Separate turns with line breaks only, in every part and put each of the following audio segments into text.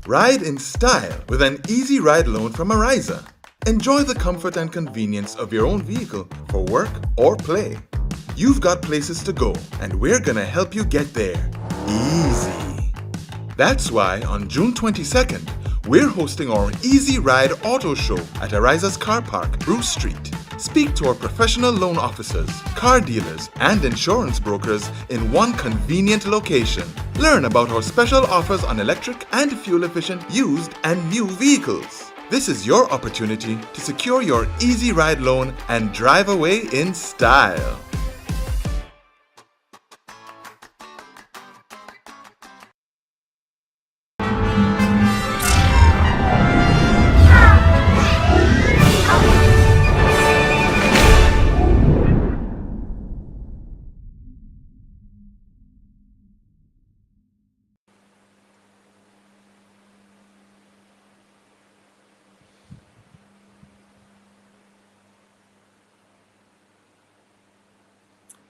Ride in style with an easy ride loan from Arisa. Enjoy the comfort and convenience of your own vehicle for work or play. You've got places to go, and we're gonna help you get there. Easy. That's why on June 22nd, we're hosting our Easy Ride Auto Show at Arisa's Car Park, Bruce Street. Speak to our professional loan officers, car dealers, and insurance brokers in one convenient location. Learn about our special offers on electric and fuel-efficient used and new vehicles. This is your opportunity to secure your Easy Ride loan and drive away in style.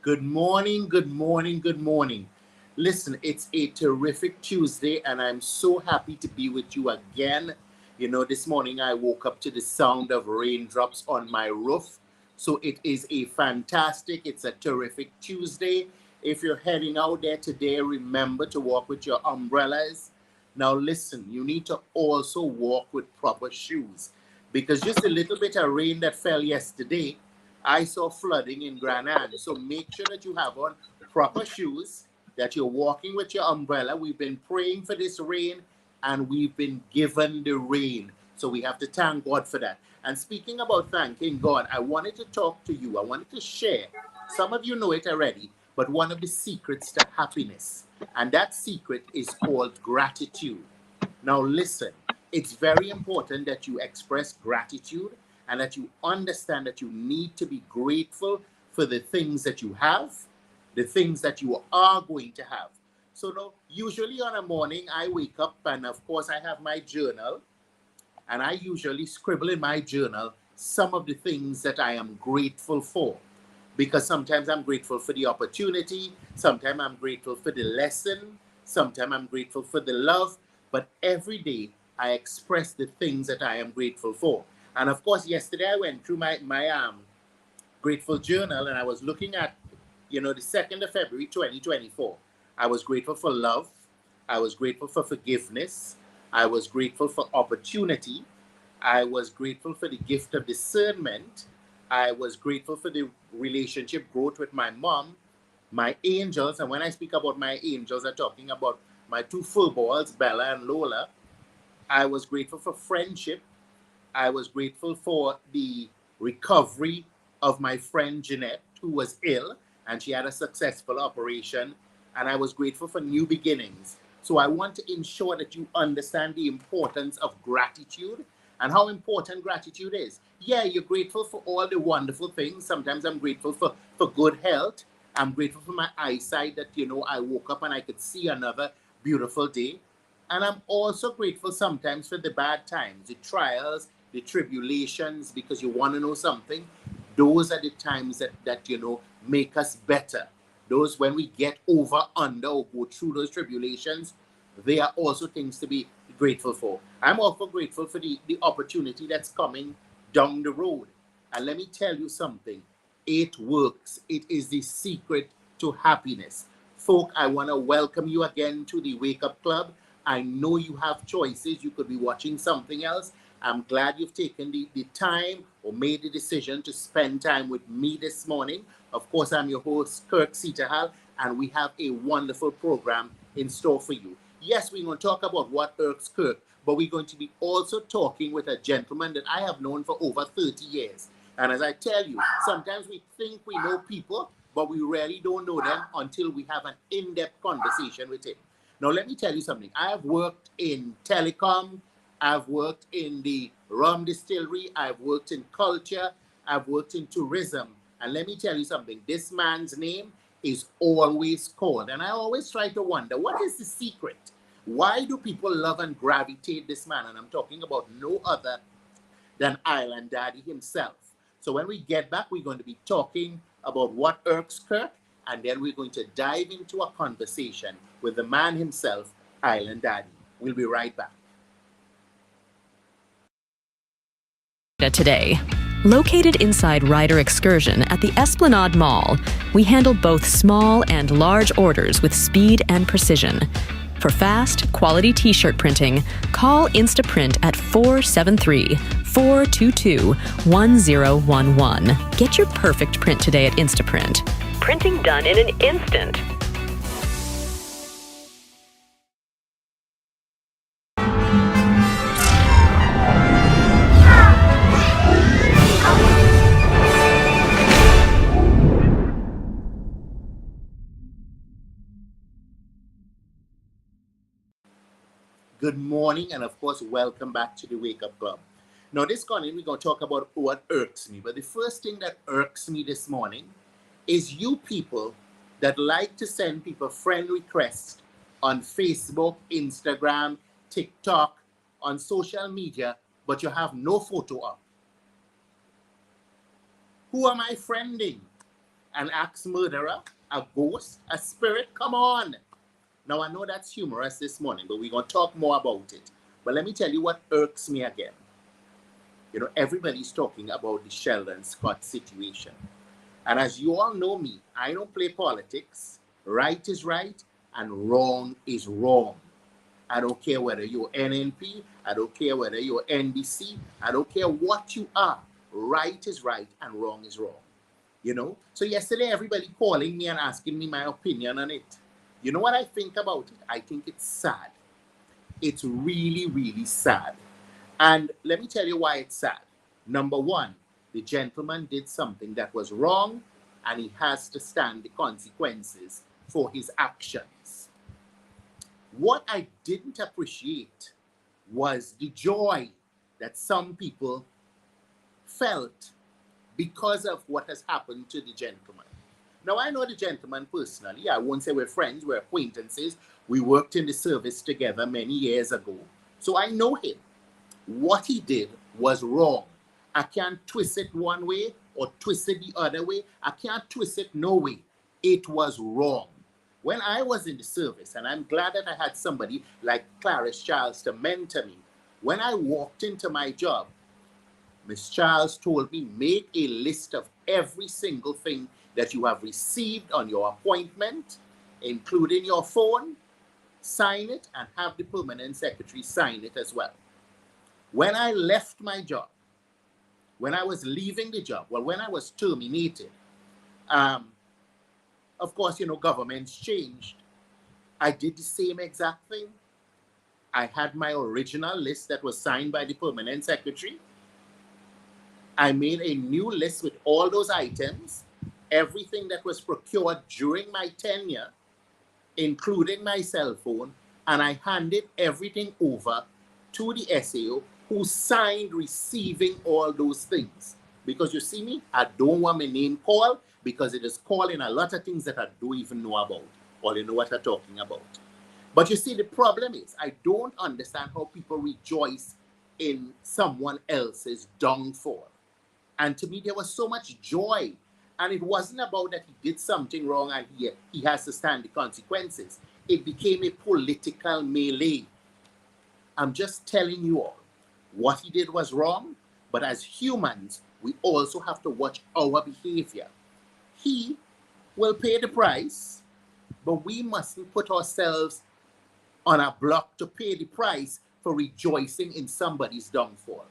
Good morning, good morning, good morning. Listen, it's a terrific Tuesday, and I'm so happy to be with you again. You know, this morning I woke up to the sound of raindrops on my roof. So it is it's a terrific Tuesday. If you're heading out there today, remember to walk with your umbrellas. Now listen, you need to also walk with proper shoes, because just a little bit of rain that fell yesterday, I saw flooding in Granada. So make sure that you have on proper shoes, that you're walking with your umbrella. We've been praying for this rain, and we've been given the rain. So we have to thank God for that. And speaking about thanking God, I wanted to talk to you. I wanted to share. Some of you know it already, but one of the secrets to happiness. And that secret is called gratitude. Now listen, it's very important that you express gratitude and that you understand that you need to be grateful for the things that you have, the things that you are going to have. So now, usually on a morning, I wake up and of course I have my journal, and I usually scribble in my journal some of the things that I am grateful for. Because sometimes I'm grateful for the opportunity, sometimes I'm grateful for the lesson, sometimes I'm grateful for the love, but every day I express the things that I am grateful for. And of course, yesterday I went through my grateful journal, and I was looking at, the 2nd of February, 2024. I was grateful for love. I was grateful for forgiveness. I was grateful for opportunity. I was grateful for the gift of discernment. I was grateful for the relationship growth with my mom, my angels. And when I speak about my angels, I'm talking about my two fullballs, Bella and Lola. I was grateful for friendship. I was grateful for the recovery of my friend Jeanette, who was ill, and she had a successful operation. And I was grateful for new beginnings. So I want to ensure that you understand the importance of gratitude and how important gratitude is. Yeah, you're grateful for all the wonderful things. Sometimes I'm grateful for good health. I'm grateful for my eyesight, that, I woke up and I could see another beautiful day. And I'm also grateful sometimes for the bad times, the trials, the tribulations, because you want to know something. Those are the times that make us better. Those, when we get over, under, or go through those tribulations, they are also things to be grateful for. I'm also grateful for the opportunity that's coming down the road. And let me tell you something. It works. It is the secret to happiness. Folk, I want to welcome you again to the Wake Up Club. I know you have choices. You could be watching something else. I'm glad you've taken the time or made the decision to spend time with me this morning. Of course, I'm your host, Kirk Sitahal, and we have a wonderful program in store for you. Yes, we're going to talk about what irks Kirk, but we're going to be also talking with a gentleman that I have known for over 30 years. And as I tell you, sometimes we think we know people, but we really don't know them until we have an in-depth conversation with him. Now, let me tell you something. I have worked in telecom. I've worked in the rum distillery. I've worked in culture. I've worked in tourism. And let me tell you something. This man's name is always called. And I always try to wonder, what is the secret? Why do people love and gravitate this man? And I'm talking about no other than Island Daddy himself. So when we get back, we're going to be talking about what irks Kirk, and then we're going to dive into a conversation with the man himself, Island Daddy. We'll be right back.
today. Located inside Rider Excursion at the Esplanade Mall, we handle both small and large orders with speed and precision. For fast, quality t-shirt printing, call Instaprint at 473-422-1011. Get your perfect print today at Instaprint. Printing done in an instant.
Good morning, and of course, welcome back to the Wake Up Club. Now, this morning, we're going to talk about what irks me. But the first thing that irks me this morning is you people that like to send people friend requests on Facebook, Instagram, TikTok, on social media, but you have no photo up. Who am I friending? An axe murderer? A ghost? A spirit? Come on. Now, I know that's humorous this morning, but we're going to talk more about it. But let me tell you what irks me again. You know, everybody's talking about the Sheldon Scott situation. And as you all know me, I don't play politics. Right is right and wrong is wrong. I don't care whether you're NNP. I don't care whether you're NBC. I don't care what you are. Right is right and wrong is wrong. You know? So yesterday, everybody calling me and asking me my opinion on it. You know what I think about it? I think it's sad. It's really, really sad. And let me tell you why it's sad. Number one, the gentleman did something that was wrong, and he has to stand the consequences for his actions. What I didn't appreciate was the joy that some people felt because of what has happened to the gentleman. Now, I know the gentleman personally. I won't say we're friends, we're acquaintances. We worked in the service together many years ago. So I know him. What he did was wrong. I can't twist it one way or twist it the other way. I can't twist it no way. It was wrong. When I was in the service, and I'm glad that I had somebody like Clarice Charles to mentor me, when I walked into my job, Miss Charles told me, make a list of every single thing that you have received on your appointment, including your phone, sign it, and have the permanent secretary sign it as well. When I left my job, when I was leaving the job, well, when I was terminated, of course, you know, governments changed. I did the same exact thing. I had my original list that was signed by the permanent secretary. I made a new list with all those items, everything that was procured during my tenure, including my cell phone, and I handed everything over to the SAO who signed receiving all those things. Because you see me, I don't want my name called because it is calling a lot of things that I don't even know about or you know what I'm talking about. But you see, the problem is I don't understand how people rejoice in someone else's downfall. And to me, there was so much joy. And it wasn't about that he did something wrong and he has to stand the consequences. It became a political melee. I'm just telling you all, what he did was wrong, but as humans, we also have to watch our behavior. He will pay the price, but we mustn't put ourselves on a block to pay the price for rejoicing in somebody's downfall.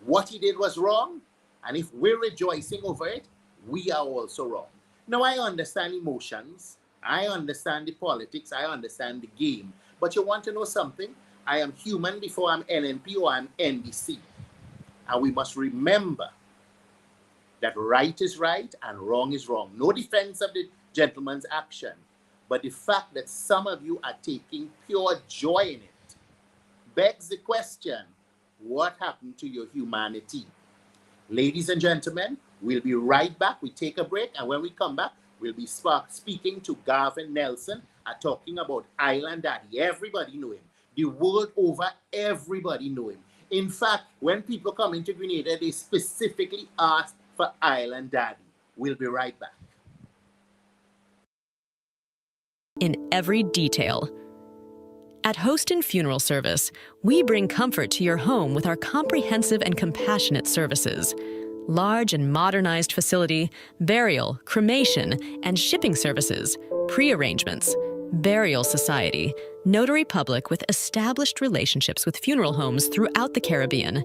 What he did was wrong, and if we're rejoicing over it, we are also wrong. Now, I understand emotions. I understand the politics. I understand the game. But you want to know something? I am human before I'm NNP or I'm NBC. And we must remember that right is right and wrong is wrong. No defense of the gentleman's action. But the fact that some of you are taking pure joy in it begs the question, what happened to your humanity? Ladies and gentlemen, we'll be right back. We take a break, and when we come back, we'll be speaking to Garvin Nelson and talking about Island Daddy. Everybody know him. The world over, everybody know him. In fact, when people come into Grenada, they specifically ask for Island Daddy. We'll be right back.
In every detail. At Hoston Funeral Service, we bring comfort to your home with our comprehensive and compassionate services. Large and modernized facility, burial, cremation, and shipping services, pre-arrangements, burial society, notary public with established relationships with funeral homes throughout the Caribbean.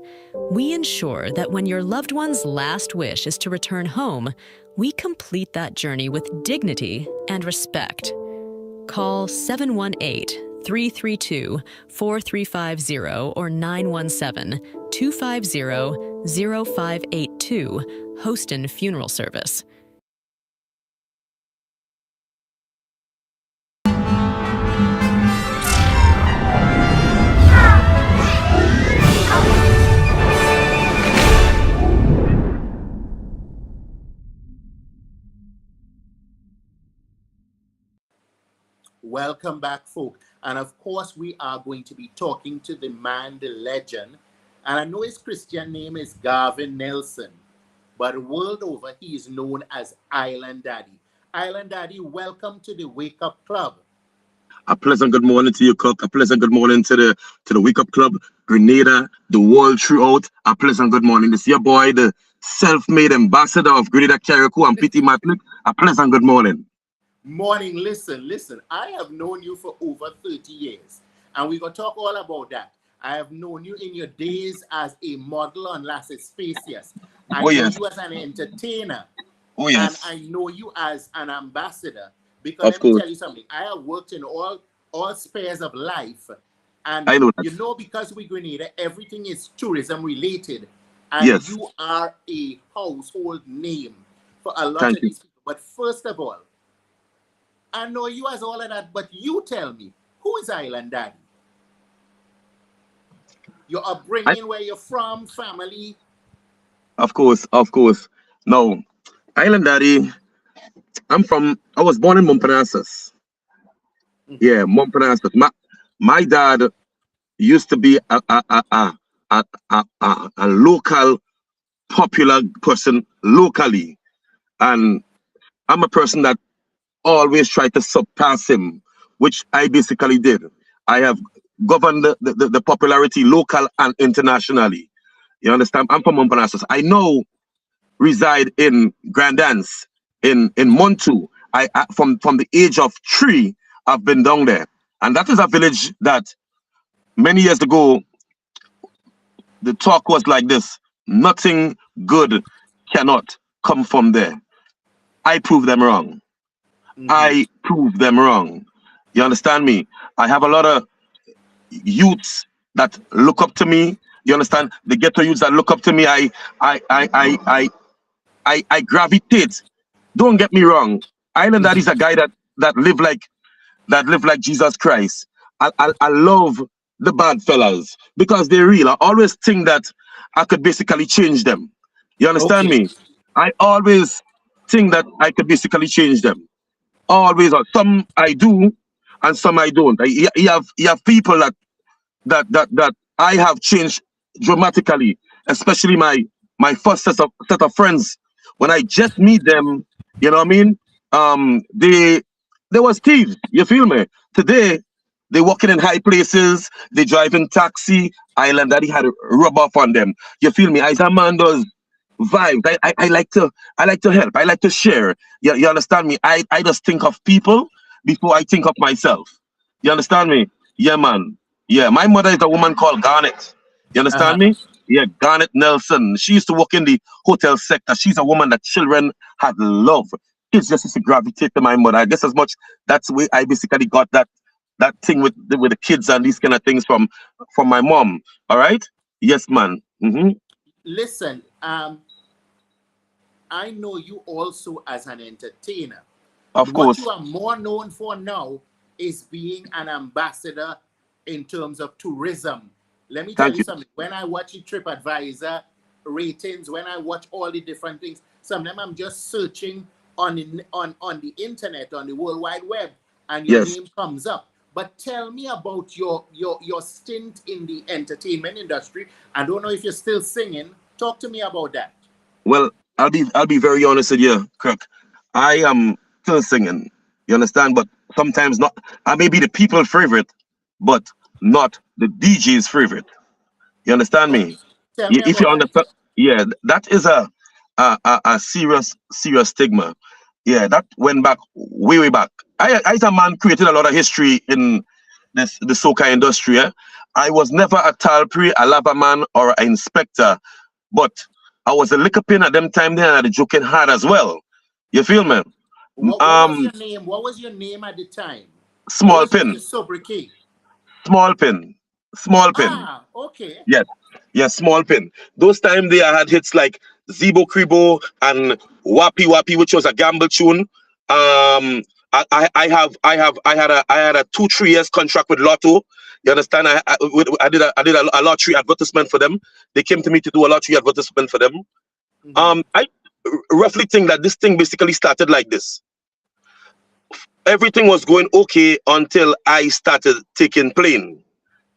We ensure that when your loved one's last wish is to return home, we complete that journey with dignity and respect. Call 718-332-4350 or 917-250-0582, Hoston Funeral Service.
Welcome back, folk. And of course, we are going to be talking to the man, the legend. And I know his Christian name is Gavin Nelson, but world over, he is known as Island Daddy. Island Daddy, welcome to the Wake Up Club.
A pleasant good morning to you, Cook. A pleasant good morning to the Wake Up Club, Grenada, the world throughout. A pleasant good morning. This is your boy, the self-made ambassador of Grenada, Carriacou, and Pity Matlick. A pleasant good morning.
Morning. Listen. I have known you for over 30 years, and we're going to talk all about that. I have known you in your days as a model on Las Espacias. I know you as an entertainer.
Oh, yes.
And I know you as an ambassador. Because
of
let
course.
me tell you something. I have worked in all spheres of life. And
I know that.
you know, because we Grenada, everything is tourism related. And
yes.
You are a household name for a lot of these people. But first of all, I know you as all of that, but you tell me, who is Island Daddy? Your upbringing, where you're from, family?
Of course. No, Island Daddy, I was born in Montparnasse. Mm-hmm. Yeah, Montparnasse. My dad used to be a local popular person locally. And I'm a person that always try to surpass him, which I basically did. I have governed the popularity local and internationally. You understand? I'm from Montparnasse. I now reside in Grandance, in Montu. I from the age of 3, I've been down there. And that is a village that many years ago, the talk was like this: nothing good cannot come from there. I proved them wrong. Mm-hmm. I proved them wrong. You understand me? I have a lot of youths that look up to me. You understand? The ghetto youths that look up to me. I gravitate. Don't get me wrong. Island Daddy is a guy that live like Jesus Christ. I love the bad fellas because they're real. I always think that I could basically change them. You understand me? I always think that I could basically change them. Always. Some I do, and some I don't. You have people that I have changed dramatically, especially my first set of friends. When I just meet them, you know what I mean? They was thieves. You feel me? Today, they walking in high places. They driving taxi. Island Daddy had a rub off on them. You feel me? As a man does vibes. I like to help. I like to share. You understand me? I just think of people before I think of myself. You understand me? Yeah, man. Yeah, my mother is a woman called Garnet. You understand me? Yeah, Garnet Nelson. She used to work in the hotel sector. She's a woman that children had love. Kids just used to gravitate to my mother. I guess as much that's where I basically got that thing with the kids and these kind of things from my mom. All right? Yes, man. Mm-hmm.
Listen, I know you also as an entertainer.
Of course.
What you are more known for now is being an ambassador in terms of tourism. Let me tell you something. When I watch the TripAdvisor ratings, when I watch all the different things, sometimes I'm just searching on the internet, on the World Wide Web, and your name comes up. But tell me about your stint in the entertainment industry. I don't know if you're still singing. Talk to me about that.
Well, I'll be very honest with you, Kirk. I am still singing. You understand? But sometimes not. I may be the people favorite, but not the DJ's favorite. You understand
Oh,
me?
tell me
If you
about that.
understand, yeah, that is a serious stigma. Yeah, that went back way back. I as a man created a lot of history in the soca industry. Eh? I was never a talpri, a lava man, or an inspector, but I was a liquor pin at them time there and I had a joking hard as well. You feel me?
What was your name? What was your name at the time? What
Small
was your
pin,
sobriquet?
small pin, small pin.
Ah, okay.
Yes, yes, small pin. Those times they had hits like Zebo Kribo and Wapi Wapi, which was a gamble tune. I had a 2-3 years contract with Lotto. You understand? I did a lottery advertisement for them. They came to me to do a lottery advertisement for them. I roughly think that this thing basically started like this. Everything was going okay until I started taking plane.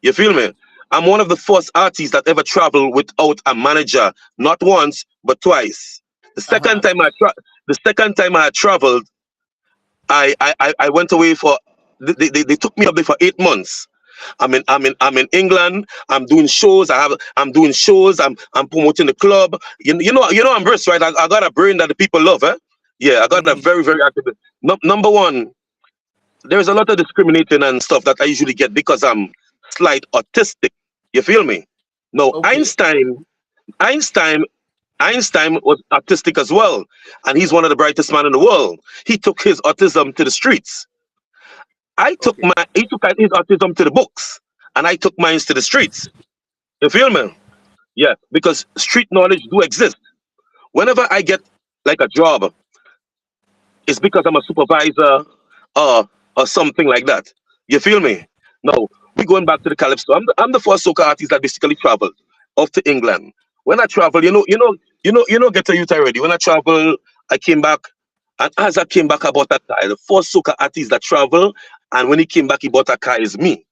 You feel me? I'm one of the first artists that ever traveled without a manager, not once but twice. The second time I had traveled, I went away for they took me up there for 8 months. I'm in England. I'm doing shows. I'm doing shows. I'm promoting the club. You know I'm versed, right? I got a brain that the people love, eh? Yeah, I got a very active. Number one, there's a lot of discriminating and stuff that I usually get because I'm slight autistic. You feel me? No,
Okay.
Einstein was autistic as well, and he's one of the brightest men in the world. He took his autism to the streets.
Okay.
He took his autism to the books, and I took mine to the streets. You feel me? Yeah, because street knowledge do exist. Whenever I get like a job, it's because I'm a supervisor or something like that. You feel me? No, we going back to the Calypso. I'm the first soca artist that basically traveled off to England. When I travel, get a youth already. When I travel, I came back, and as I came back, I bought a car. The first soca artist that traveled, and when he came back, he bought a car is me.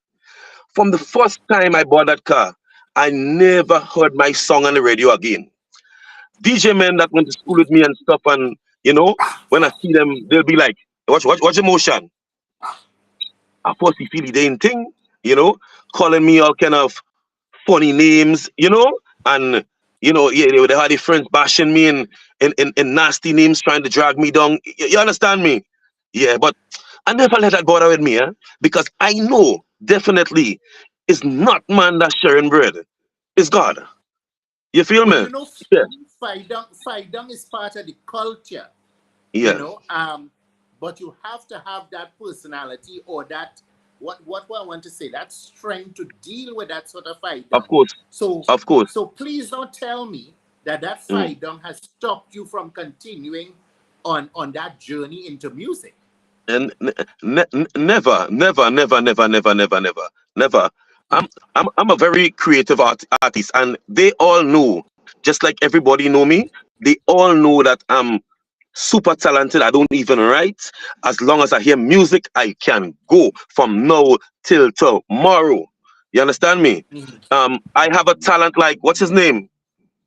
From the first time I bought that car, I never heard my song on the radio again. DJ men that went to school with me and stuff, and when I see them, they'll be like, watch emotion. Of course, he feel the ain't thing, calling me all kind of funny names, and yeah, they had their friends bashing me in nasty names, trying to drag me down. You understand me? Yeah, but I never let that bother with me, because I know definitely it's not man that's sharing bread, it's God. You feel
But
me? Yeah,
fight down is part of the culture, you
yeah,
know. But you have to have that personality or that what I want to say, that strength to deal with that sort of fight
of
down.
course,
So
of course.
please don't tell me that
Mm.
fight down has stopped you from continuing on that journey into music.
And never. I'm a very creative artist, and they all know, just like everybody know me. They all know that I'm super talented. I don't even write. As long as I hear music, I can go from now till tomorrow. You understand me? I have a talent like, what's his name?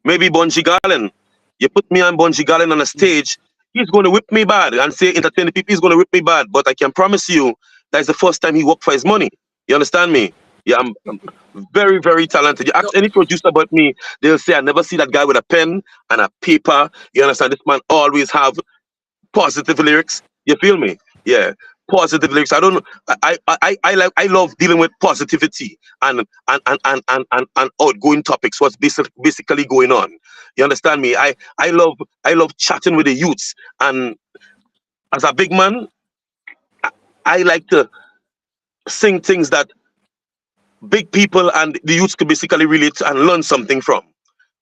Maybe Bunji Garlin. You put me on Bunji Garlin on a stage, he's going to whip me bad and say entertain the people, he's going to whip me bad. But I can promise you that's the first time he worked for his money. You understand me? Yeah, I'm very talented. You
No,
ask any producer about me, they'll say I never see that guy with a pen and a paper. You understand? This man always have positive lyrics. You feel me? Yeah, positive lyrics. I don't know. I love dealing with positivity and outgoing topics. What's basically going on? You understand me? I love chatting with the youths, and as a big man, I like to sing things that big people and the youths could basically relate to and learn something from.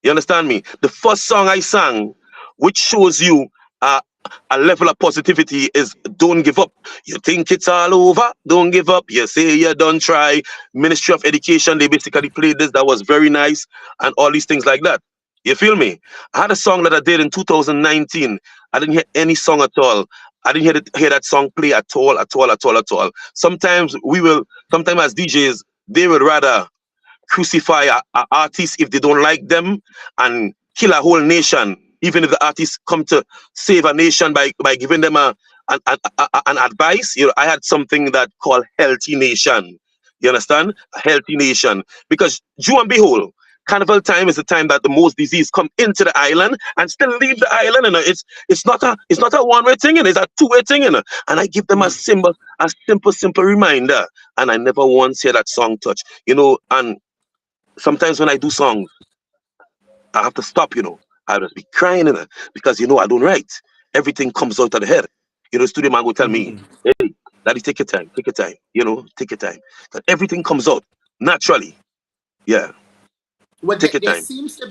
You understand me? The first song I sang, which shows you uh, a level of positivity, is "Don't Give Up." You think it's all over? Don't give up. You say you don't try. Ministry of Education, they basically played this. That was very nice, and all these things like that. You feel me? I had a song that I did in 2019. I didn't hear any song at all. I didn't hear that song play at all. Sometimes as DJs, they would rather crucify a artist if they don't like them and kill a whole nation, even if the artists come to save a nation by giving them an advice. I had something that called Healthy Nation. You understand? A healthy nation. Because, Jew and behold, carnival time is the time that the most disease come into the island and still leave the island. And it's not a one-way thing, and it's a two-way thing. And I give them a simple reminder. And I never once hear that song touch. And sometimes when I do songs, I have to stop, I just be crying, because, I don't write. Everything comes out of the head. Studio man will tell me, hey, Daddy, take your time, take your time, take your time. But everything comes out naturally. Yeah.
Well,
take your
there
time.
seems to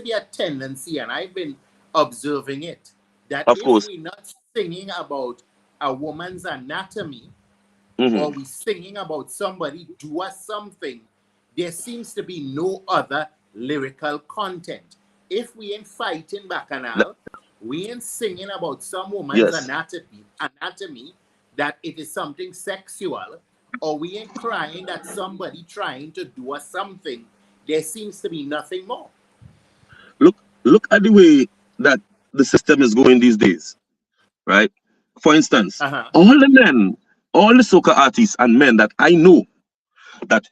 be a tendency, and I've been observing it, that
Of
if
course.
we're not singing about a woman's anatomy,
Mm-hmm.
or we're singing about somebody do us something, there seems to be no other lyrical content. If we ain't fighting bacchanal, we ain't singing about some woman's
Yes.
anatomy, that it is something sexual, or we ain't crying that somebody trying to do us something, there seems to be nothing more.
Look at the way that the system is going these days, right? For instance, all the men, all the soca artists and men that I know that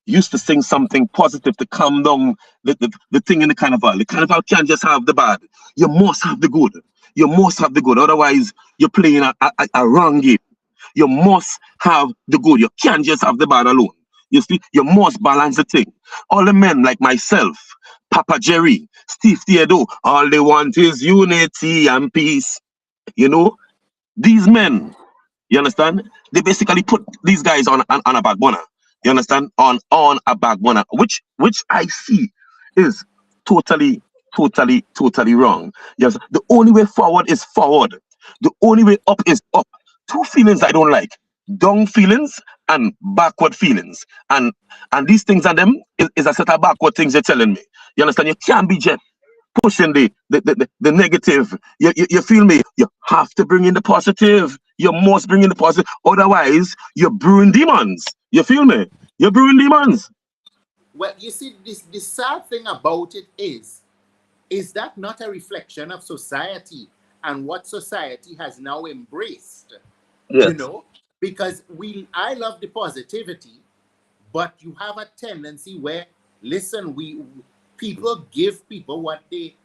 used to sing something positive to calm down the thing in the carnival. The carnival can't just have the bad. You must have the good. You must have the good. Otherwise, you're playing a wrong game. You must have the good. You can't just have the bad alone. You see, you must balance the thing. All the men like myself, Papa Jerry, Steve Theodore, all they want is unity and peace. These men, you understand? They basically put these guys on a back burner. You understand? On a back burner, which I see is totally wrong. Yes, the only way forward is forward. The only way up is up. Two feelings I don't like: down feelings and backward feelings. And these things and them is a set of backward things you're telling me. You understand? You can't be just pushing the negative. You feel me? You have to bring in the positive. You must bring in the positive. Otherwise, you're brewing demons. You feel me? You're brewing demons.
Well, you see, the sad thing about it is that not a reflection of society and what society has now embraced?
Yes.
Because I love the positivity, but you have a tendency where, listen, people give people what they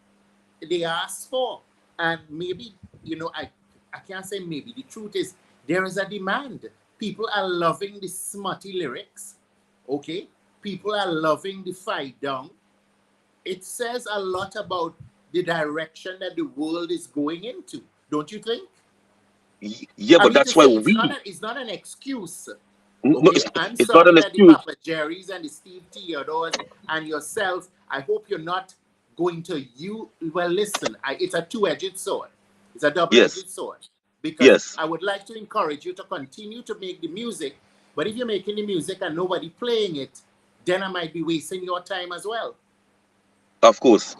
ask for. And maybe, I can't say maybe. The truth is, there is a demand. People are loving the smutty lyrics. Okay? People are loving the fight down. It says a lot about the direction that the world is going into. Don't you think?
Yeah, but that's why
it's not an excuse.
No,
Okay?
it's not an
that the
excuse.
Papa Jerry's and the Steve Theodores and yourself, I hope you're not going to well, listen, it's a two-edged sword. It's a double-edged sword. Because I would like to encourage you to continue to make the music, but if you're making the music and nobody playing it, then I might be wasting your time as well.
Of course.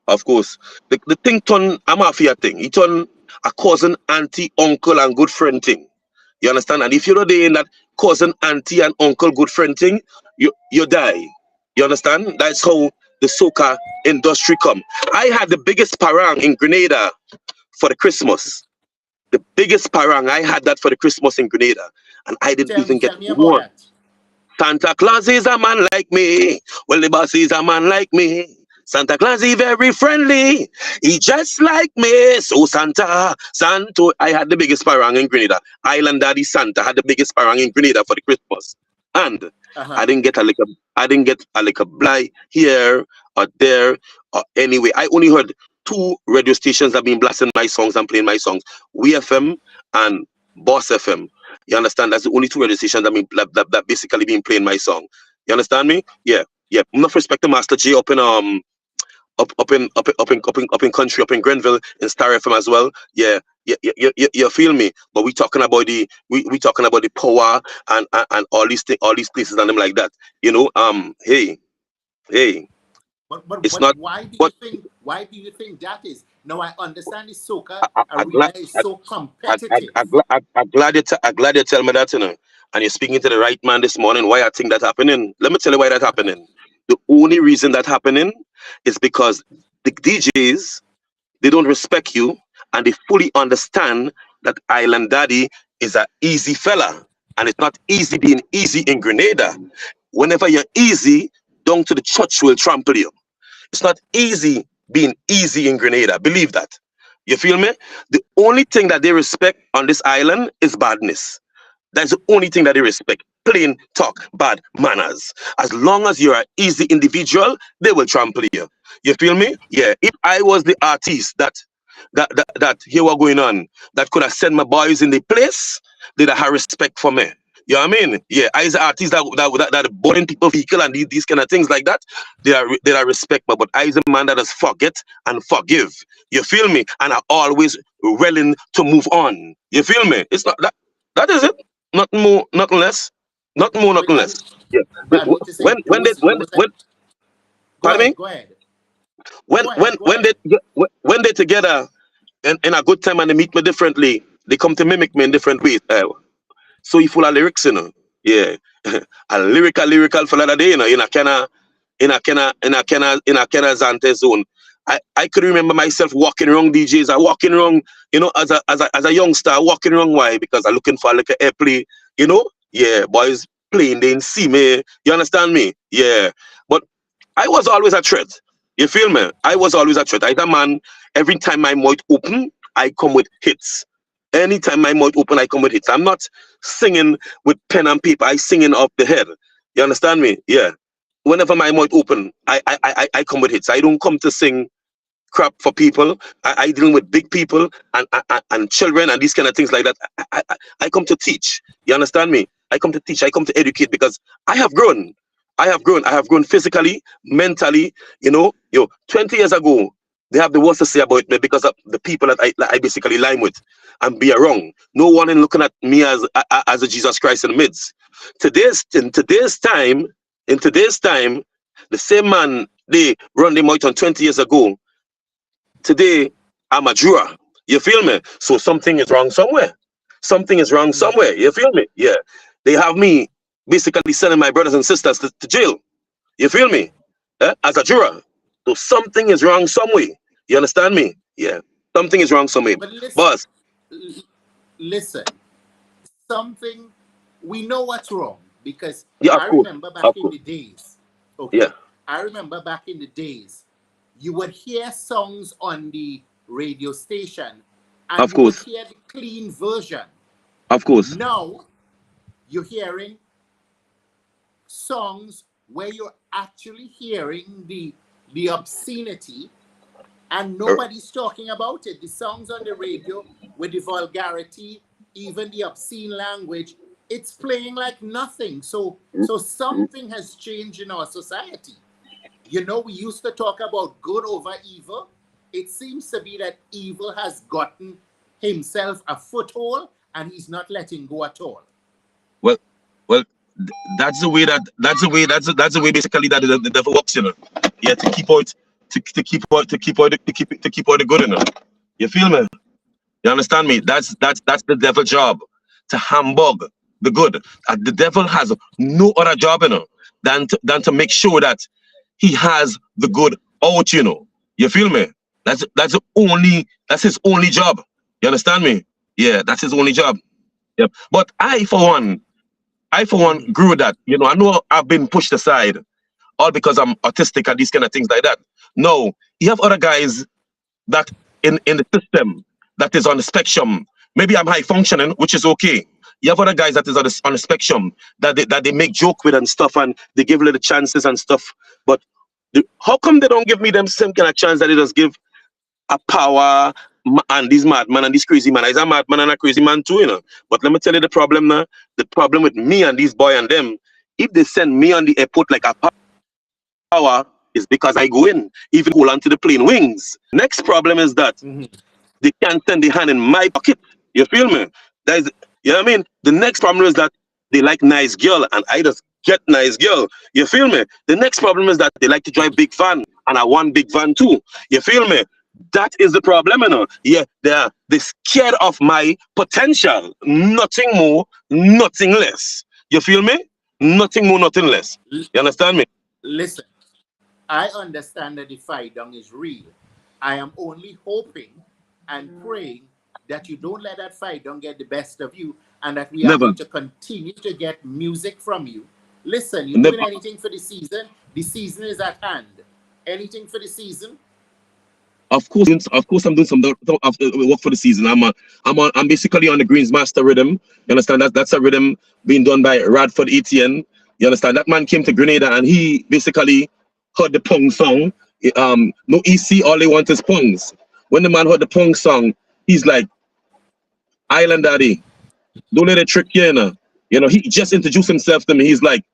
The thing turn a mafia thing. It turn a cousin, auntie, uncle, and good friend thing. You understand? And if you're not doing that cousin, auntie, and uncle, good friend thing, you die. You understand? That's how the soca industry come. I had the biggest parang in Grenada for the Christmas. The biggest parang, I had that for the Christmas in Grenada. And I didn't even get one. Santa Claus is a man like me. Well, the boss is a man like me. Santa Claus is very friendly. He just like me. So Santa. I had the biggest parang in Grenada. Island Daddy Santa had the biggest parang in Grenada for the Christmas. And I didn't get a lick of blight here or there or anyway. I only heard 2 radio stations that have been blasting my songs and playing my songs. WFM and Boss FM. You understand? That's the only 2 radio stations that basically been playing my song. You understand me? Yeah. Enough respect to Master J up in country, up in Grenville, in Star FM as well. Yeah. You feel me? But we talking about the power and all these places and them like that. Hey.
But
it's not.
Why do you think that is? Now I understand the soca arena is so competitive.
I'm glad you tell me that, and you're speaking to the right man this morning. Why I think that happening? Let me tell you why that happening. The only reason that happening is because the DJs, they don't respect you, and they fully understand that Island Daddy is an easy fella, And it's not easy being easy in Grenada. Whenever you're easy, down to the church will trample you. It's not easy being easy in Grenada. Believe that. You feel me? The only thing that they respect on this island is badness. That's the only thing that they respect. Plain talk, bad manners. As long as you're an easy individual, they will trample you. You feel me? Yeah. If I was the artist that here what going on, that could have sent my boys in the place, they'd have respect for me. You know what I mean? Yeah, I as an artist that boarding people vehicle and these kind of things like that, they are respect me. But I as a man that does forget and forgive. You feel me? And I always willing to move on. You feel me? It's not that. That is it. Nothing more, nothing less. Nothing more, nothing less. Yeah.
But I mean to say,
Pardon me?
Go ahead.
When they together in a good time and they meet me differently, they come to mimic me in different ways. So he full of lyrics, you know. Yeah. A lyrical fella that day, you know, in a Zante zone. I could remember myself walking around DJs. I walking around, you know, as a youngster, walking around. Why? Because I'm looking for like a airplay, you know. Yeah, boys playing, they didn't see me. You understand me? Yeah. But I was always a threat. You feel me? I was always a threat. I a man, every time my mouth open, I come with hits. Anytime my mouth open, I come with hits. I'm not singing with pen and paper. I singing off the head. You understand me? Yeah. Whenever my mouth open, I come with hits. I don't come to sing crap for people. I deal with big people and children and these kind of things like that. I come to teach. You understand me? I come to teach. I come to educate because I have grown. I have grown physically, mentally. You know, 20 years ago, they have the worst to say about me because of the people that I basically line with and be around. No one in looking at me as a Jesus Christ in the midst. In today's time, the same man they run them out on 20 years ago. Today, I'm a juror. You feel me? So something is wrong somewhere. Something is wrong somewhere. You feel me? Yeah. They have me basically sending my brothers and sisters to jail. You feel me? As a juror. So something is wrong somewhere. You understand me? Yeah. Something is wrong somewhere.
But
Boss.
Listen, something, we know what's wrong because
Yeah,
I remember back in the days. Okay.
Yeah.
I remember back in the days, you would hear songs on the radio station and
Of course.
You would hear the clean version.
Of course.
Now, you're hearing songs where you're actually hearing the obscenity and nobody's talking about it. The songs on the radio with the vulgarity, even the obscene language, it's playing like nothing. So something has changed in our society. You know, we used to talk about good over evil. It seems to be that evil has gotten himself a foothold and he's not letting go at all.
Well, that's the way basically that the devil works, you know. Yeah, to keep out the good, you know. You feel me? You understand me? That's the devil's job, to humbug the good. The devil has no other job, you know, than to make sure that he has the good out, you know. You feel me? That's his only job. You understand me? Yeah, that's his only job. Yep. But I for one grew that. You know, I know I've been pushed aside all because I'm autistic and these kind of things like that. No, you have other guys that in the system that is on the spectrum. Maybe I'm high functioning, which is okay. You have other guys that is on the spectrum that they make joke with and stuff, and they give little chances and stuff. But how come they don't give me them same kind of chance that they just give a power and these madman and these crazy man? I'm a madman and a crazy man too, you know. But let me tell you the problem now. The problem with me and these boy and them, if they send me on the airport like a power, is because I go in, even hold on to the plane wings. Next problem is that they can't send their hand in my pocket. You feel me? You know what I mean? The next problem is that they like nice girl and I just get nice girl. You feel me? The next problem is that they like to drive big van and I want big van too. You feel me? That is the problem, you know. Yeah, they're scared of my potential. Nothing more, nothing less. You feel me? Nothing more, nothing less. You understand me?
Listen, I understand that the fight down is real. I am only hoping and praying that you don't let that fight down get the best of you and that we are
Never.
going to continue to get music from you. Listen, you
Never.
doing anything for the season? The season is at hand. Anything for the season?
Of course, I'm doing some work for the season. I'm basically on the Greens Master rhythm. You understand that? That's a rhythm being done by Radford Etienne. You understand that man came to Grenada and he basically heard the pong song. No EC, all they want is pongs. When the man heard the pong song, he's like, "Island Daddy, don't let it trick you, you know." You know, he just introduced himself to me. He's like,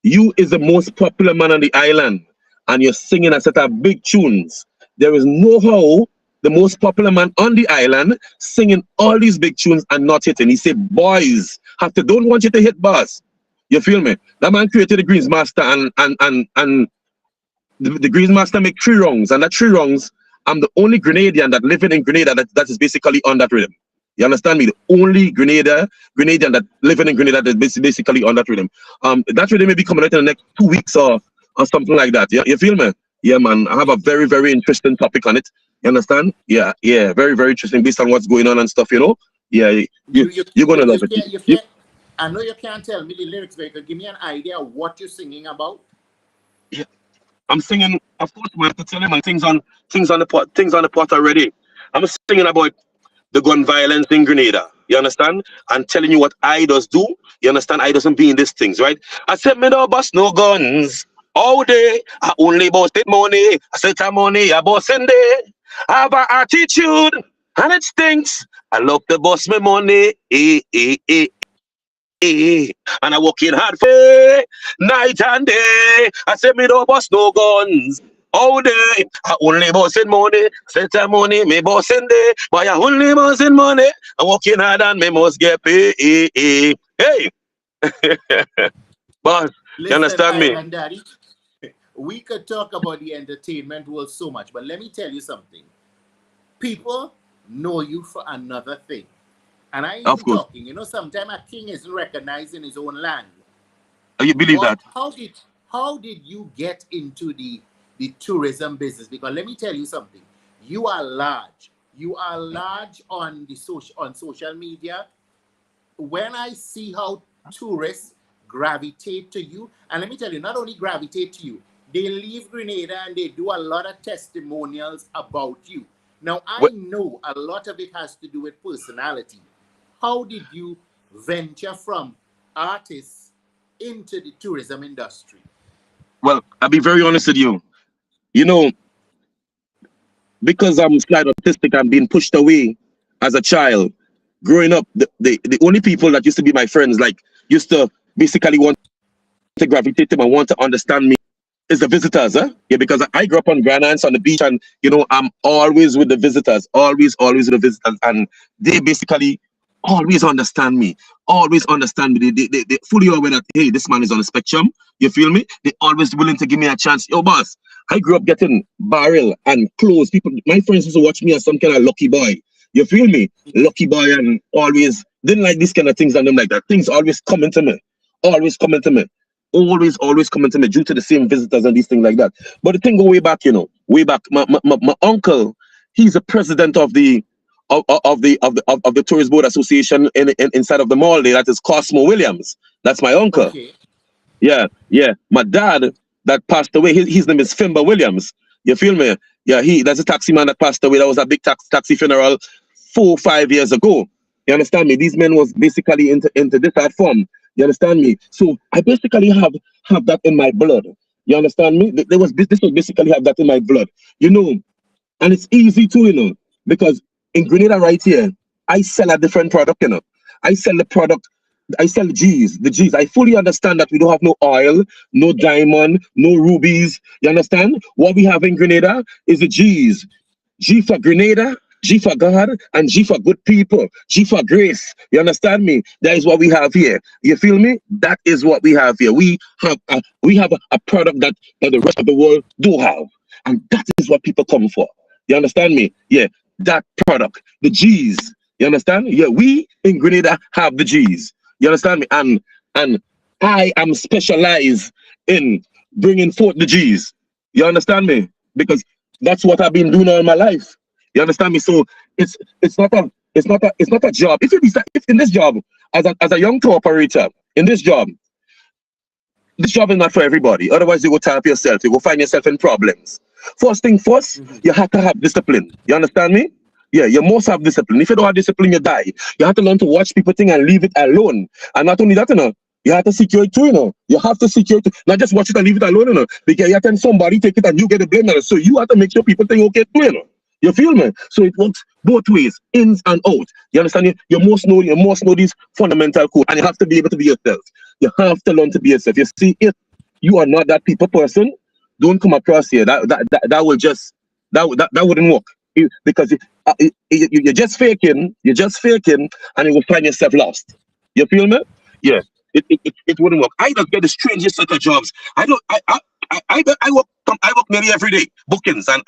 "You is the most popular man on the island, and you're singing a set of big tunes. There is no how the most popular man on the island singing all these big tunes and not hitting." He said, "Boys don't want you to hit bars." You feel me? That man created the Greens Master, and the Greens Master make 3 rounds, and that 3 rounds, I'm the only Grenadian that living in Grenada that is basically on that rhythm. You understand me? The only Grenadian that living in Grenada that is basically on that rhythm. That rhythm may be coming out in the next 2 weeks or something like that. Yeah, you feel me? Yeah, man. I have a very, very interesting topic on it. You understand? Yeah, very, very interesting based on what's going on and stuff. You know? Yeah, you're gonna love it.
I know you can't tell me the lyrics, but you can give me an idea of what you're singing about.
Yeah, I'm singing. Of course, man. To tell you, man, things on the pot already. I'm singing about the gun violence in Grenada. You understand? And telling you what I does do. You understand? I doesn't be in these things, right? I said me no bust no guns all day. I only busted money. I said money I bust in day. I have an attitude and it stinks. I love to bust my money. And I working hard for night and day. I said me no bust no guns all day. I only bossing money. Set money, me bossing day. But I only bossing money. I'm working hard and me must get paid. Hey, boss, you understand me?
Island Daddy, we could talk about the entertainment world so much, but let me tell you something. People know you for another thing. And I ain't talking, you know, sometimes a king isn't recognized in his own land.
You believe that?
How did you get into the tourism business? Because let me tell you something. You are large. You are large on social media. When I see how tourists gravitate to you, and let me tell you, not only gravitate to you, they leave Grenada and they do a lot of testimonials about you. Now, I know a lot of it has to do with personality. How did you venture from artists into the tourism industry?
Well, I'll be very honest with you. You know, because I'm slightly autistic and being pushed away as a child, growing up, the only people that used to be my friends, like, used to basically want to gravitate to me and want to understand me is the visitors, huh? Yeah, because I grew up on Grand Anse on the beach, and, you know, I'm always with the visitors, always with the visitors, and they basically always understand me. They fully aware that, hey, this man is on the spectrum. You feel me? They always willing to give me a chance. Yo, boss, I grew up getting barrel and clothes. People, my friends used to watch me as some kind of lucky boy. You feel me? Lucky boy, and always didn't like these kind of things and them like that. Things always coming to me. Always coming to me due to the same visitors and these things like that. But the thing go way back, you know, way back. My uncle, he's the president of the Tourist Board Association inside of the mall there. That is Cosmo Williams. That's my uncle.
Okay.
Yeah. My dad that passed away, his name is Fimba Williams. You feel me? Yeah, that's a taxi man that passed away. That was a big taxi funeral 4 or 5 years ago. You understand me? These men was basically into this art form. You understand me? So I basically have that in my blood. You understand me? This was basically have that in my blood. You know, and it's easy too, you know, because in Grenada right here, I sell a different product, you know. I sell the G's. I fully understand that we don't have no oil, no diamond, no rubies. You understand? What we have in Grenada is the G's. G for Grenada, G for God, and G for good people. G for grace. You understand me? That is what we have here. You feel me? That is what we have here. We have a product that the rest of the world do have. And that is what people come for. You understand me? Yeah, that product. The G's. You understand? Yeah, we in Grenada have the G's. You understand me? And I am specialized in bringing forth the G's. You understand me? Because that's what I've been doing all my life. You understand me? So it's not a job. If in this job as a young tour operator in this job is not for everybody. Otherwise, you go tap yourself. You go find yourself in problems. First thing first, you have to have discipline. You understand me? Yeah, you must have discipline. If you don't have discipline, you die. You have to learn to watch people think and leave it alone. And not only that, you have to secure it too, You have to secure it, not just watch it and leave it alone, Because you have to somebody take it and you get the blame. So you have to make sure people think okay too, You feel me? So it works both ways, ins and out. You understand me? You must know these fundamental code, and you have to be able to be yourself. You have to learn to be yourself. You see, if you are not that people person, don't come across here. That will just that wouldn't work. Because you're just faking, and you will find yourself lost. You feel me? Yeah. It wouldn't work. I don't get the strangest set of jobs. I work nearly every day, bookings, and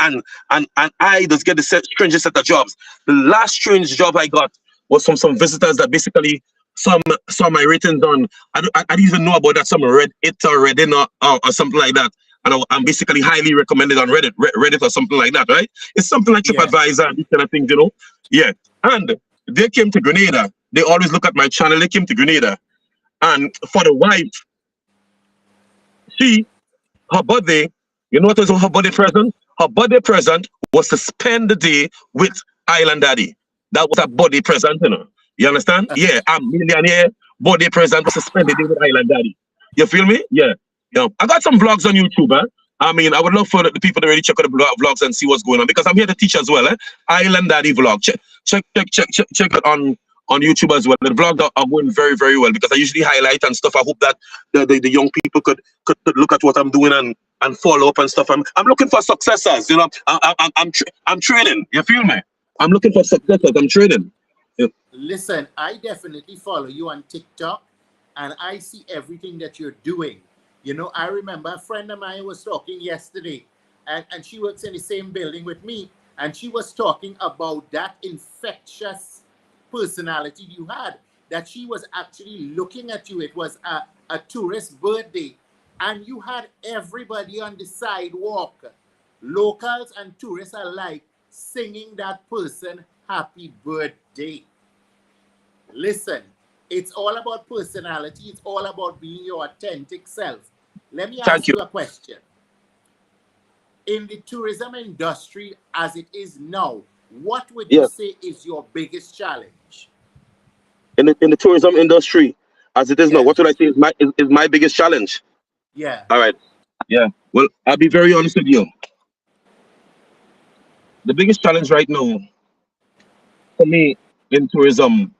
I just get the strangest set of jobs. The last strange job I got was from some visitors that basically saw my ratings on. I didn't even know about that. Some Reddit or Reddit or something like that. And I'm basically highly recommended on Reddit or something like that, right? It's something like TripAdvisor and these kind of things, Yeah. And they came to Grenada. They always look at my channel. They came to Grenada. And for the wife, her birthday, you know what was her birthday present? Her birthday present was to spend the day with Island Daddy. That was her birthday present, You understand? Yeah, I'm millionaire. Birthday present was to spend the day with Island Daddy. You feel me? Yeah. I got some vlogs on YouTube, I mean, I would love for the people to really check out the vlogs and see what's going on, because I'm here to teach as well, Island Daddy vlog. Check it on YouTube as well. The vlogs are going very, very well, because I usually highlight and stuff. I hope that the young people could look at what I'm doing and follow up and stuff. I'm looking for successors, I'm training. You feel me? I'm looking for successors. I'm training. Yeah.
Listen, I definitely follow you on TikTok, and I see everything that you're doing. I remember a friend of mine was talking yesterday, and she works in the same building with me, and she was talking about that infectious personality you had, that she was actually looking at you. It was a tourist birthday, and you had everybody on the sidewalk, locals and tourists alike, singing that person happy birthday. Listen, it's all about personality. It's all about being your authentic self. Let me ask you a question. In the tourism industry as it is now, what would you say is your biggest challenge?
In the tourism industry as it is now, what would I say is my biggest challenge?
Yeah.
All right. Yeah. Well, I'll be very honest with you. The biggest challenge right now for me in tourism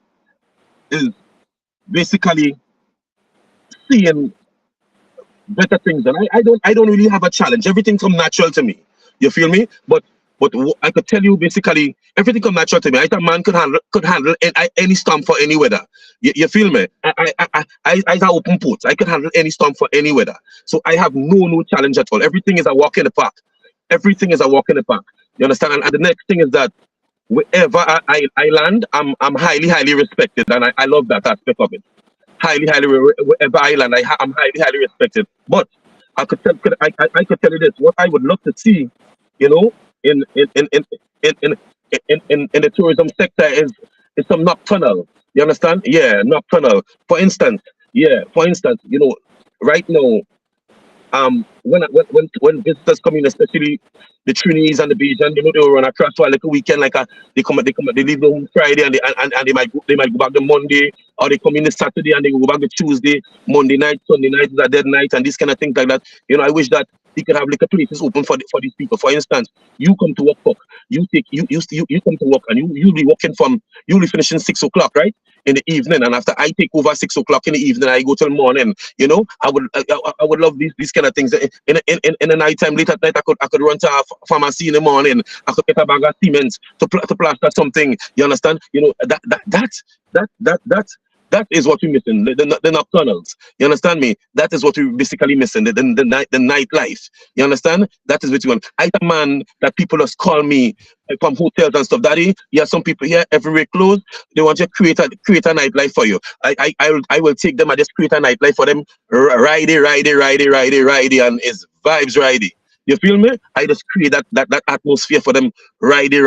is basically seeing better things. And I don't really have a challenge. Everything comes natural to me. You feel me? But I could tell you basically everything comes natural to me. I thought man could handle any storm for any weather. You feel me? I have open ports. I could handle any storm for any weather. So I have no challenge at all. Everything is a walk in the park. Everything is a walk in the park. You understand? And the next thing is that wherever I land, I'm highly respected, and I love that aspect of it. Highly wherever I land, I'm highly respected. But I could tell you this: what I would love to see, in the tourism sector is some nocturnal. You understand? Yeah, nocturnal. For instance, right now, when visitors come in, especially the Trinis and the Bajan, they will run across for like a weekend, they leave home Friday and they might go back the Monday, or they come in the Saturday and they go back the Tuesday, Monday night, Sunday night is a dead night, and this kind of things like that. I wish that we could have like a places open for these people. For instance, you come to work, you come to work, and you'll be finishing 6 o'clock, right? In the evening, and after I take over 6 o'clock in the evening, I go till morning. I would love these kind of things. In the night time, late at night, I could run to a pharmacy in the morning. I could get a bag of cement to plaster something. You understand? That is what we're missing. The nocturnals. You understand me? That is what we're basically missing. The nightlife. You understand? That is what you want. I'm a man that people just call me from hotels and stuff. Daddy, some people here everywhere closed. They want to create a nightlife for you. I will take them. I just create a nightlife for them. Ride, and it's vibes ridey. You feel me? I just create that atmosphere for them. Ride. There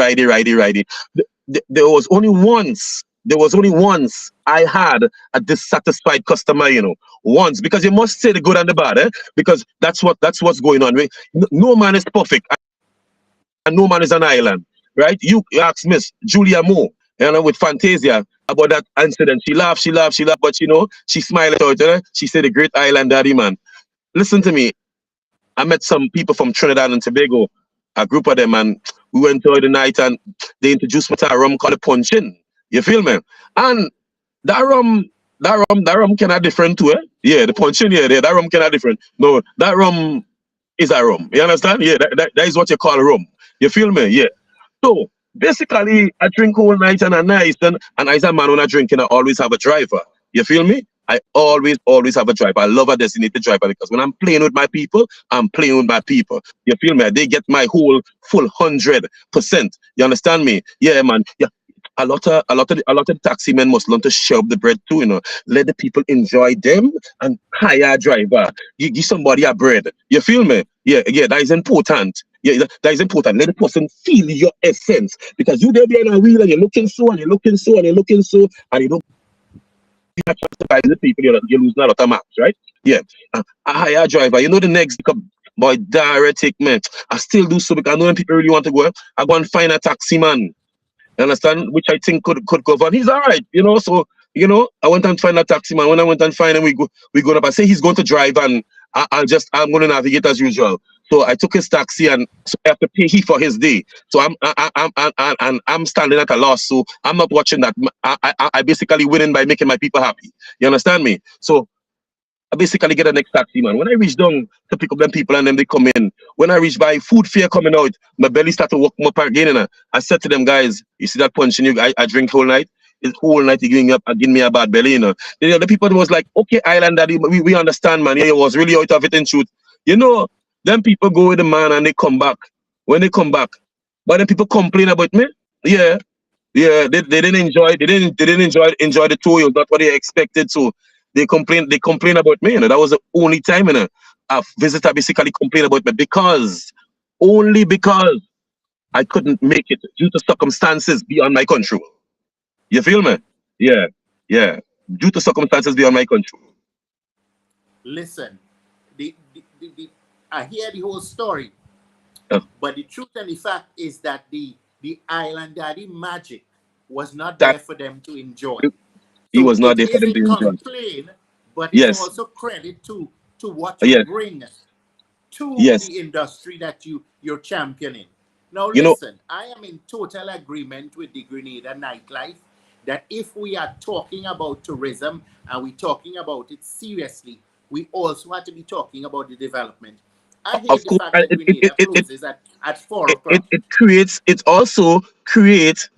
was only once there was only once I had a dissatisfied customer, once, because you must say the good and the bad, because that's what's going on. No man is perfect, and no man is an island, right? You ask Miss Julia Moore, with Fantasia about that incident. She laughed, but she smiled at it. She said, "The great island daddy, man." Listen to me. I met some people from Trinidad and Tobago, a group of them, and we went out the night, and they introduced me to a rum called the Punchin. You feel me? And that rum kind of different too, eh? Yeah, the Punchin, yeah, that rum kind of different. No, that rum is a rum. You understand? Yeah, that is what you call a rum. You feel me? Yeah. So basically, I drink all night and a night, and as a man when I drink, I always have a driver. You feel me? I always have a driver. I love a designated driver because when I'm playing with my people, I'm playing with my people. You feel me? They get my whole full 100%. You understand me? Yeah, man. Yeah. A lot of the taxi men must learn to share up the bread too, Let the people enjoy them and hire a driver. You give somebody a bread. You feel me? Yeah, that is important. Yeah, that is important. Let the person feel your essence. Because you there behind a wheel and you're looking so and you're looking so and you're looking so and you don't surprise the people, you're losing a lot of marks, right? Yeah. A hire a driver. The next boy direct man. I still do so because I know when people really want to go, I go and find a taxi man. You understand? Which I think could cover. And he's all right, So, I went and find a taxi man. When I went and find him, we go up. I say he's going to drive, and I'm going to navigate as usual. So I took his taxi, and so I have to pay for his day. So I'm standing at a loss. So I'm not watching that. I basically winning by making my people happy. You understand me? So I basically get a next taxi man. When I reach down to pick up them people and then they come in, when I reach by food fare coming out, my belly start to work up again. And I said to them, guys, you see that punch in you? I drink whole night. It's whole night you giving me a bad belly, The people was like, okay, Island Daddy, we understand, man. Yeah, it was really out of it in truth. Them people go with the man and they come back. When they come back, but then people complain about me. Yeah. Yeah, they didn't enjoy the tour. It was not what they expected. So they complain about me. That was the only time a visitor basically complained about me only because I couldn't make it due to circumstances beyond my control. You feel me? Yeah. Due to circumstances beyond my control.
Listen, I hear the whole story, but the truth and the fact is that the Island Daddy magic was not there for them to enjoy.
He was not there for them to enjoy.
Complain, but it's also credit to what you bring to the industry that you're championing. Now listen, I am in total agreement with the Grenada nightlife that if we are talking about tourism and we're talking about it seriously, we also have to be talking about the development. I hate the fact that Grenada closes at 4 o'clock.
It also creates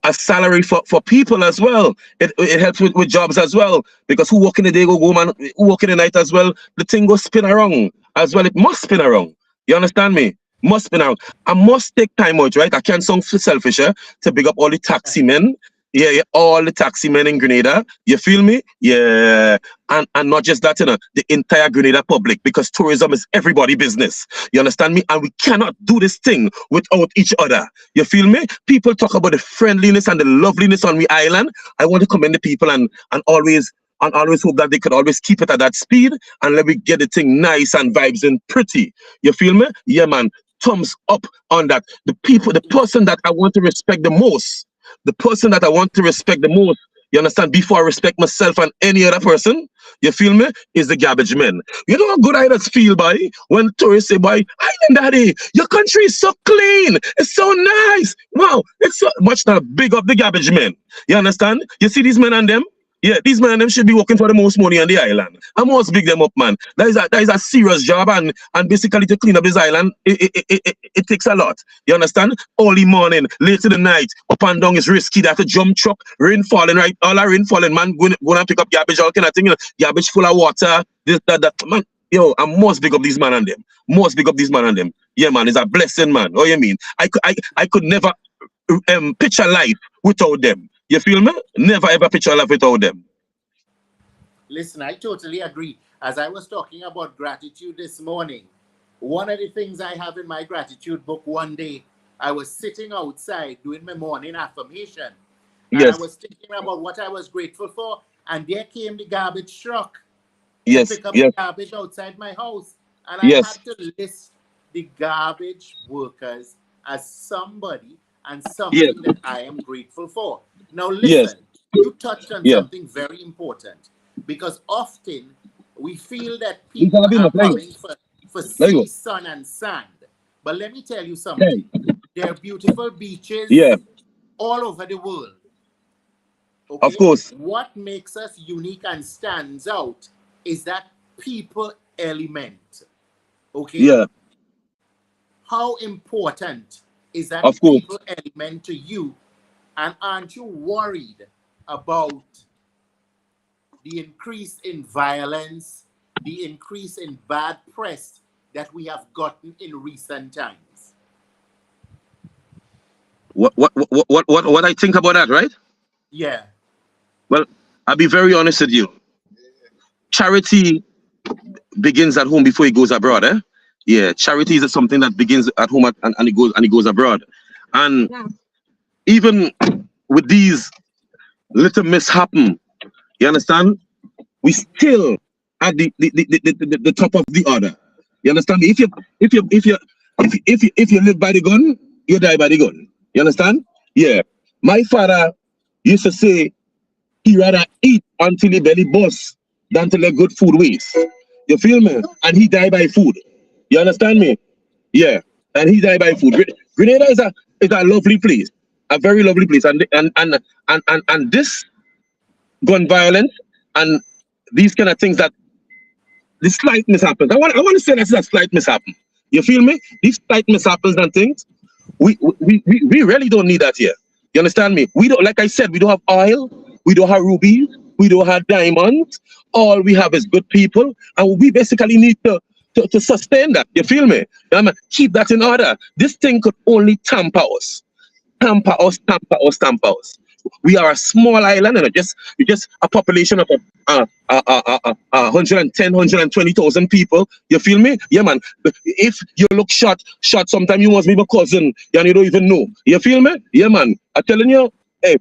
a salary for people as well. It helps with jobs as well, because who work in the day go man, who work in the night as well, the thing goes spin around as well. It must spin around. You understand me? Must spin around. I must take time out, right? I can't sound selfish to big up all the taxi men. Yeah, all the taxi men in Grenada. You feel me? Yeah. And not just that, the entire Grenada public, because tourism is everybody business. You understand me? And we cannot do this thing without each other. You feel me? People talk about the friendliness and the loveliness on the island. I want to commend the people and always hope that they could always keep it at that speed and let me get the thing nice and vibes and pretty. You feel me? Yeah, man. Thumbs up on that. The person that I want to respect the most, you understand, before I respect myself and any other person, you feel me, is the garbage men. You know how good I just feel, boy, when tourists say, boy, Island Daddy, your country is so clean, it's so nice, wow, it's so much now. Big up the garbage men. You understand? You see these men and them? Yeah, these men and them should be working for the most money on the island. I must big them up, man. That is a serious job, and basically to clean up this island, it takes a lot. You understand? Early morning, late in the night, up and down is risky. That a jump truck, rain falling, right? All our rain falling, man, going and pick up garbage, all kind of thing, garbage full of water, this, that, man. Yo, I must big up these man and them. Yeah, man, it's a blessing, man. What you mean? I could never picture life without them. You feel me? Never ever picture life without them.
Listen, I totally agree. As I was talking about gratitude this morning, one of the things I have in my gratitude book, one day, I was sitting outside doing my morning affirmation, And I
Yes.
was thinking about what I was grateful for, and there came the garbage truck to
Yes.
pick up the
Yes.
garbage outside my house. And I
Yes.
had to list the garbage workers as somebody and
Yes.
something that I am grateful for. Now,
Yes.
listen, you touched on
Yeah.
something very important because often we feel that
These
people
are the
are
things.
coming for
There you
sea, sun, and sand. But let me tell you
go.
something. There are beautiful
Yeah.
beaches all over the world.
Of
Okay?
course.
What makes us unique and stands out is that people element. Okay?
Yeah.
How important is that
Of course.
people element to you? And aren't you worried about the increase in violence, the increase in bad press that we have gotten in recent times?
What I think about that, right?
Yeah.
Well, I'll be very honest with you. Charity begins at home before it goes abroad, eh? Yeah, charity is something that begins at home and it goes abroad. And even with these little mishappen, you understand? We still at the top of the order. You understand me? If you live by the gun, you die by the gun. You understand? Yeah. My father used to say he rather eat until he belly bust than to let good food waste. You feel me? And he died by food. You understand me? Yeah. And he died by food. Grenada is a lovely place, a very lovely place, and this gun violence and these kind of things that the slight mishappens. I want to say that's a slight mishappen. You feel me? These slight mishappens and things, we really don't need that here. You understand me? We don't, like I said, we don't have oil, we don't have rubies, we don't have diamonds. All we have is good people, and we basically need to sustain that. You feel me? Keep that in order. This thing could only tamper us. Tamper us, tamper us, tamper us. We are a small island, and just a population of 110, 120,000 people. You feel me? Yeah, man. If you look short, sometimes you must be my cousin, and you don't even know. You feel me? Yeah, man. I'm telling you, hey,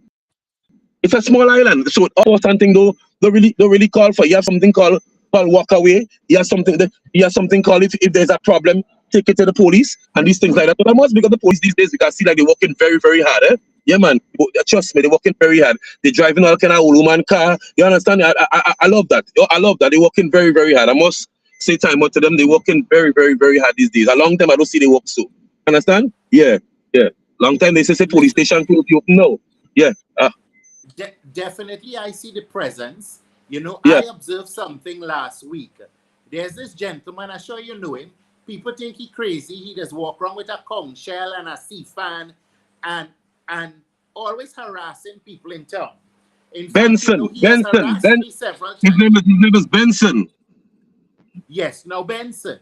it's a small island, so all something don't really call for. You have something called walk away. You have something called if there's a problem, take it to the police and these things like that. But I must because the police these days, you can see like they're working very, very hard. Eh? Yeah, man. Trust me, they're working very hard. They're driving all kind of old woman car. You understand? I love that. I love that. They're working very, very hard. I must say time out to them. They're working very, very, very hard these days. A long time I don't see they work so. Understand? Yeah, yeah. Long time they say police station close. No. Yeah.
Definitely, I see the presence. You know,
Yeah.
I observed something last week. There's this gentleman, I'm sure you know him. People think he crazy. He just walk around with a conch shell and a sea fan and always harassing people in town. In
Benson,
fact, he has harassed me several times.
His name is Benson.
Yes, now Benson.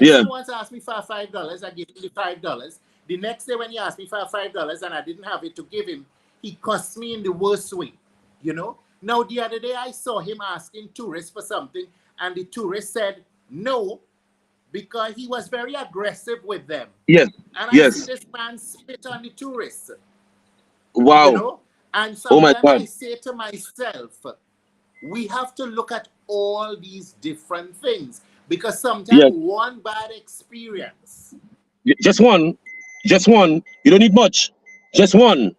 Yeah.
Once asked me for $5. I gave him the $5. The next day when he asked me for $5 and I didn't have it to give him, he cussed me in the worst way, you know. Now, the other day I saw him asking tourists for something and the tourist said no because he was very aggressive with them.
Yes.
And I
Yes.
see this man spit on the tourists.
Wow.
You know? And
Oh my
sometimes
God.
I say to myself, we have to look at all these different things because sometimes one bad experience.
Just one. You don't need much. Just one.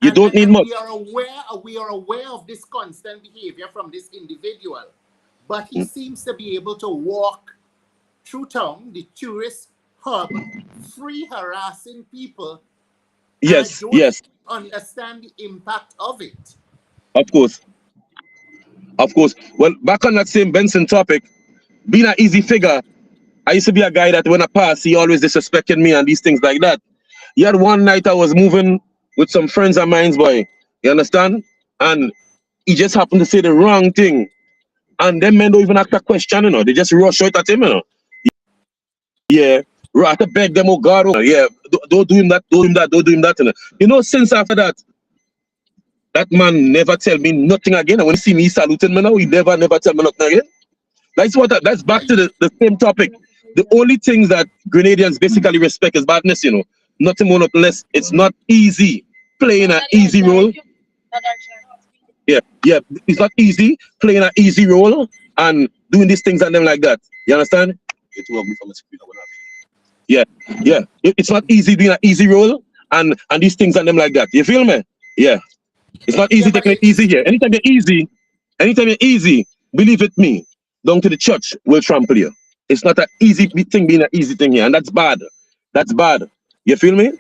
You don't need much.
We are aware of this constant behavior from this individual, but he seems to be able to walk through town, the tourist hub, free harassing people.
Yes.
And I don't understand the impact of it.
Of course. Well, back on that same Benson topic, being an easy figure, I used to be a guy that when I pass, he always disrespected me and these things like that. He had one night I was moving with some friends of mine's, boy. You understand? And he just happened to say the wrong thing. And them men don't even ask a question, you know. They just rush out at him, you know. Yeah. I have to beg them, oh God, oh, yeah, don't do him that, don't do him that. You know, since after that, that man never tell me nothing again. And when he see me saluting me now, he never tell me nothing again. That's back to the same topic. The only things that Grenadians basically respect is badness, you know. Nothing more, nothing less. It's not easy playing an easy role. Yeah, yeah. It's not easy playing an easy role and doing these things and them like that. You understand? Yeah, yeah. It's not easy doing an easy role and these things and them like that. You feel me? Yeah. It's not easy
Yeah, but
taking it easy here. Anytime you're easy, believe it me, down to the church will trample you. It's not an easy thing being an easy thing here, and that's bad. That's bad. You feel me?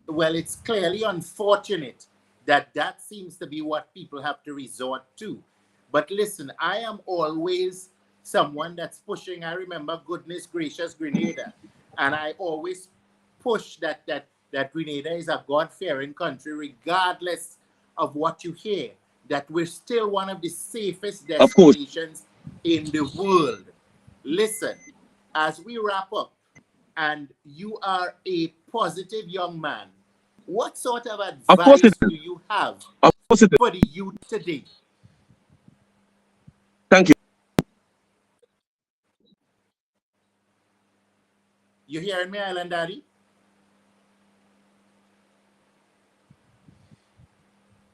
well, it's clearly unfortunate that that seems to be what people have to resort to. But listen, I am always someone that's pushing. I remember Goodness Gracious Grenada, and I always push that Grenada is a God-fearing country, regardless of what you hear. That we're still one of the safest
Of course.
destinations in the world. Listen, as we wrap up, and you are a positive young man, what sort of
Of course
advice
it is.
do you have
Of course it is.
for the youth today?
Thank you.
You hearing me, Island Daddy?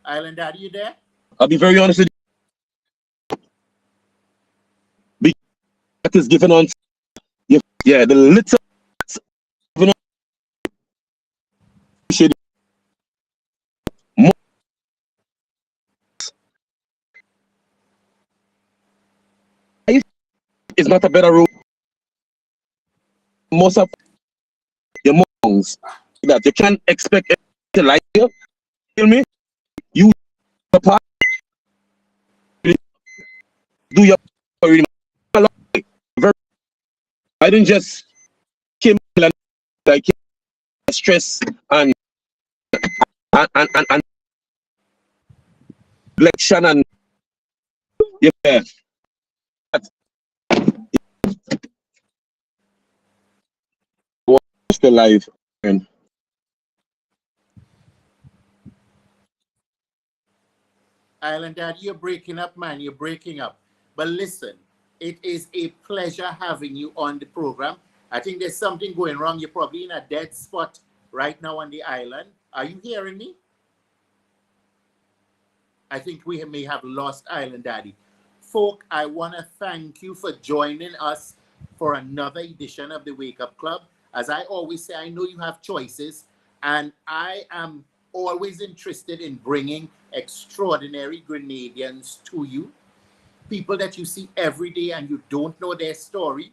Island Daddy, you there?
I'll be very honest with you. That is given on. Yeah, the little given on. More is not a better rule. Most of your monks that you can't expect to like you. Feel me? You part, do your very. I didn't just came like stress and election and yeah. Watch the live and
Island Daddy, you're breaking up, man. You're breaking up. But listen, it is a pleasure having you on the program. I think there's something going wrong. You're probably in a dead spot right now on the island. Are you hearing me? I think we may have lost Island Daddy. Folk, I want to thank you for joining us for another edition of the Wake Up Club. As I always say, I know you have choices, and I am always interested in bringing extraordinary Grenadians to you. People that you see every day and you don't know their story.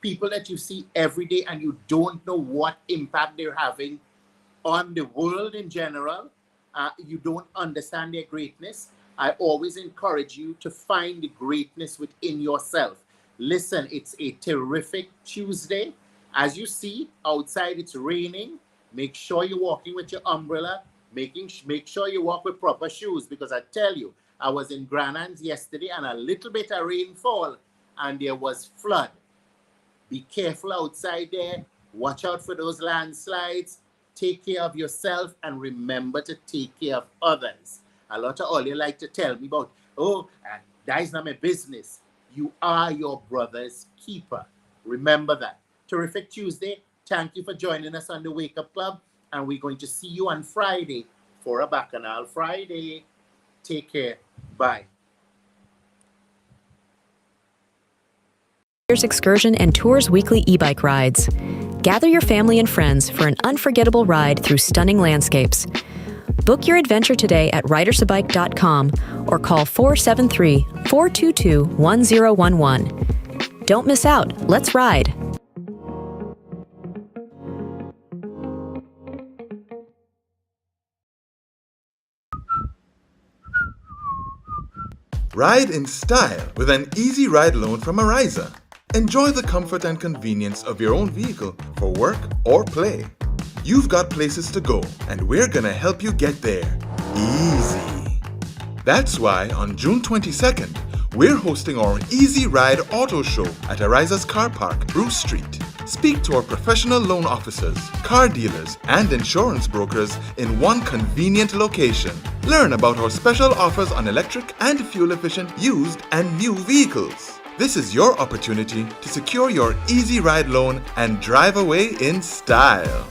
People that you see every day and you don't know what impact they're having on the world in general. You don't understand their greatness. I always encourage you to find the greatness within yourself. Listen, it's a terrific Tuesday. As you see, outside it's raining. Make sure you're walking with your umbrella. Make sure you walk with proper shoes, because I tell you, I was in Granans yesterday and a little bit of rainfall and there was flood. Be careful outside there. Watch out for those landslides. Take care of yourself and remember to take care of others. A lot of all you like to tell me about, that is not my business. You are your brother's keeper. Remember that. Terrific Tuesday. Thank you for joining us on the Wake Up Club. And we're going to see you on Friday for a Bacchanal Friday. Take care. Bye.
Excursion and Tours weekly e-bike rides. Gather your family and friends for an unforgettable ride through stunning landscapes. Book your adventure today at ridersabike.com or call 473-422-1011. Don't miss out. Let's ride.
Ride in style with an easy ride loan from Arisa. Enjoy the comfort and convenience of your own vehicle for work or play. You've got places to go, and we're gonna help you get there easy. That's why on June 22nd, we're hosting our Easy Ride Auto Show at Arisa's Car Park, Bruce Street. Speak to our professional loan officers, car dealers, and insurance brokers in one convenient location. Learn about our special offers on electric and fuel-efficient used and new vehicles. This is your opportunity to secure your Easy Ride loan and drive away in style.